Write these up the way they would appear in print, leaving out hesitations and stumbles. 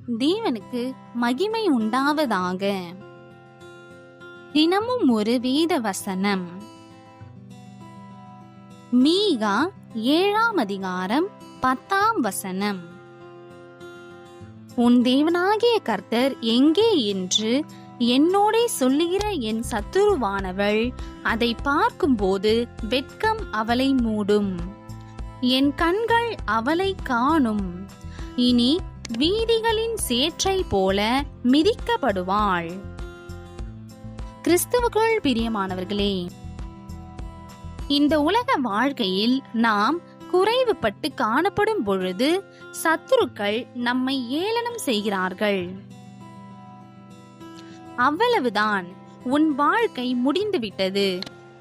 தேவனுக்கு மகிமை உண்டாவதாக. தினமும் ஒரு வேத வசனம். மீகா 7ஆம் அதிகாரம் 10ஆம் வசனம். உன் தேவனாகிய கர்த்தர் எங்கே என்று என்னோடே சொல்லுகிற என் சத்துருவானவள் அதை பார்க்கும்போது வெட்கம் அவளை மூடும். என் கண்கள் அவளை காணும். இனி வீதிகளின் சேற்றை போல மிதிக்கப்படுவாள். கிறிஸ்துவுக்குள் பிரியமானவர்களே, இந்த உலக வாழ்க்கையில் நாம் குறைவுபட்டு காணப்படும் பொழுது சத்துருக்கள் நம்மை ஏளனம் செய்கிறார்கள். அவ்வளவுதான், உன் வாழ்க்கை முடிந்துவிட்டது,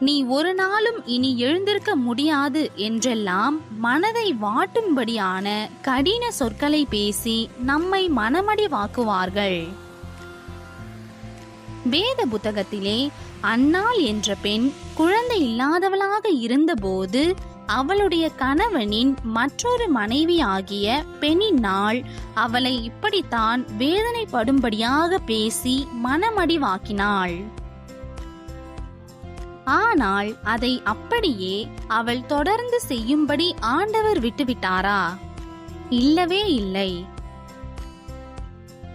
நீ ஒரு நாளும் இனி எழுந்திருக்க முடியாது என்றெல்லாம் மனதை வாட்டும்படியான கடின சொற்களை பேசி நம்மை மனமடிவாக்குவார்கள். வேத புத்தகத்திலே அன்னாள் என்ற பெண் குழந்தை இல்லாதவளாக இருந்தபோது அவளுடைய கணவனின் மற்றொரு மனைவி ஆகிய பெண்ணினாள் அவளை இப்படித்தான் வேதனைப்படும்படியாக பேசி மனமடிவாக்கினாள். ஆனால் அதை அப்படியே அவள் தொடர்ந்து செய்யும்படி ஆண்டவர் விட்டுவிட்டாரா? இல்லவே இல்லை.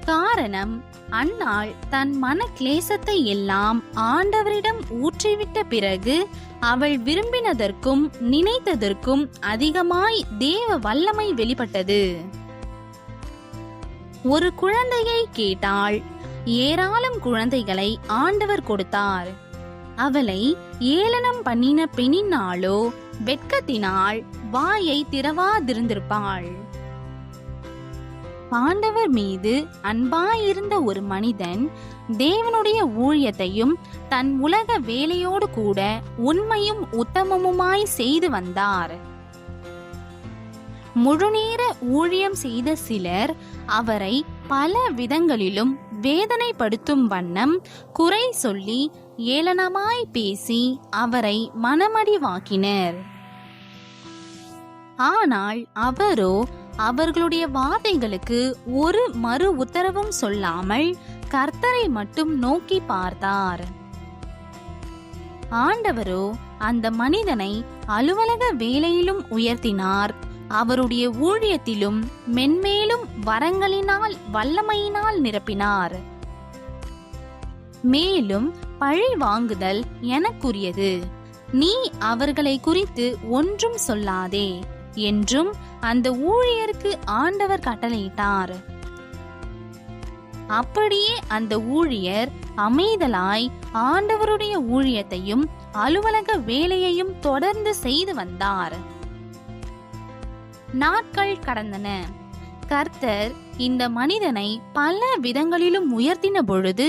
காரணம், அன்னாள் தன் மன கிளேசத்தை எல்லாம் ஆண்டவரிடம் ஊற்றிவிட்ட பிறகு அவள் விரும்பினதற்கும் நினைத்ததற்கும் அதிகமாய் தேவ வல்லமை வெளிப்பட்டது. ஒரு குழந்தையை கேட்டாள். ஏராளம் குழந்தைகளை ஆண்டவர் கொடுத்தார். அவளை ஏளனம் பண்ணின பெண்ணினாலோ வெட்கத்தினால் வாயை திறவாதிருந்திருப்பாள். ஆண்டவர் மீது அன்பாயிருந்த ஒரு மனிதன் தேவனுடைய ஊழியத்தையும் தன் உலக வேலையோடு கூட உண்மையும் உத்தமமுமாய் செய்து வந்தார். முழுநேர ஊழியம் செய்த சிலர் அவரை பல விதங்களிலும் வேதனைப்படுத்தும் வண்ணம் குறை சொல்லி ஏளனமாய் பேசி அவரை மனமடிவாக்கினர். ஆனால் அவரோ அவர்களுடைய வார்த்தைகளுக்கு ஒரு மறு உத்தரவும் சொல்லாமல் கர்த்தரை மட்டும் நோக்கி பார்த்தார். ஆண்டவரோ அந்த மனிதனை அலுவலக வேலையிலும் உயர்த்தினார். அவருடைய ஊழியத்திலும் மென்மேலும் வரங்களினால் வல்லமையினால் நிரப்பினார். மேலும் பழி வாங்குதல் எனக்குரியது, நீ அவர்களை குறித்து ஒன்றும் சொல்லாதே என்றும் அந்த ஊழியருக்கு ஆண்டவர் கட்டளையிட்டார். அப்படியே அந்த ஊழியர் அமைதலாய் ஆண்டவருடைய ஊழியத்தையும் அலுவலக வேலையையும் தொடர்ந்து செய்து வந்தார். நாட்கள் கடந்தன. கர்த்தர் இந்த மனிதனை பல விதங்களிலும் உயர்த்தின பொழுது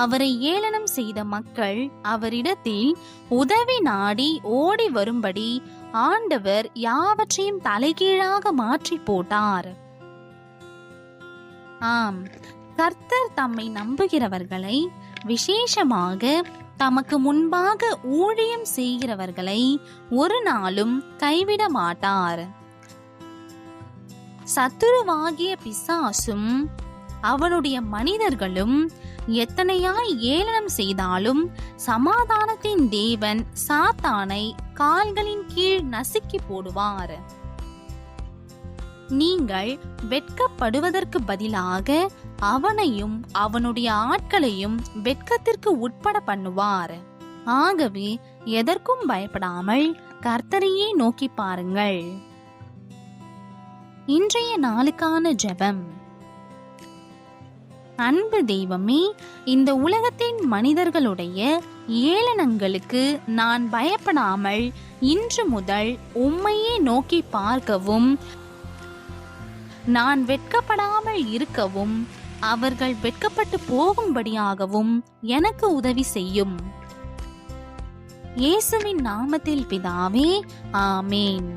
அவரை ஏளனம் செய்த மக்கள் அவரிடத்தில் உதவி நாடி ஓடி வரும்படி ஆண்டவர் யாவற்றையும் தலைகீழாக மாற்றி போட்டார். ஆம், கர்த்தர் தம்மை நம்புகிறவர்களை, விசேஷமாக தமக்கு முன்பாக ஊழியம் செய்கிறவர்களை ஒரு நாளும் கைவிட மாட்டார். சத்துருவாகிய பிசாசும் அவனுடைய மனிதர்களும் எத்தனையாய் ஏளனம் செய்தாலும் சமாதானத்தின் தேவன் சாத்தானை கால்களின் கீழ் நசுக்கி போடுவார். நீங்கள் வெட்கப்படுவதற்கு பதிலாக அவனையும் அவனுடைய ஆட்களையும் வெட்கத்திற்கு உட்பட பண்ணுவார். ஆகவே எதற்கும் பயப்படாமல் கர்த்தரையே நோக்கி பாருங்கள். இன்றைய நாளுக்கான ஜெபம். அன்பு தெய்வமே, இந்த உலகத்தின் மனிதர்களுடைய ஏளனங்களுக்கு நான் பயப்படாமல் இன்று முதல் உம்மையே நோக்கி பார்க்கவும், நான் வெட்கப்படாமல் இருக்கவும், அவர்கள் வெட்கப்பட்டு போகும்படியாகவும் எனக்கு உதவி செய்யும். இயேசுவின் நாமத்தில் பிதாவே, ஆமேன்.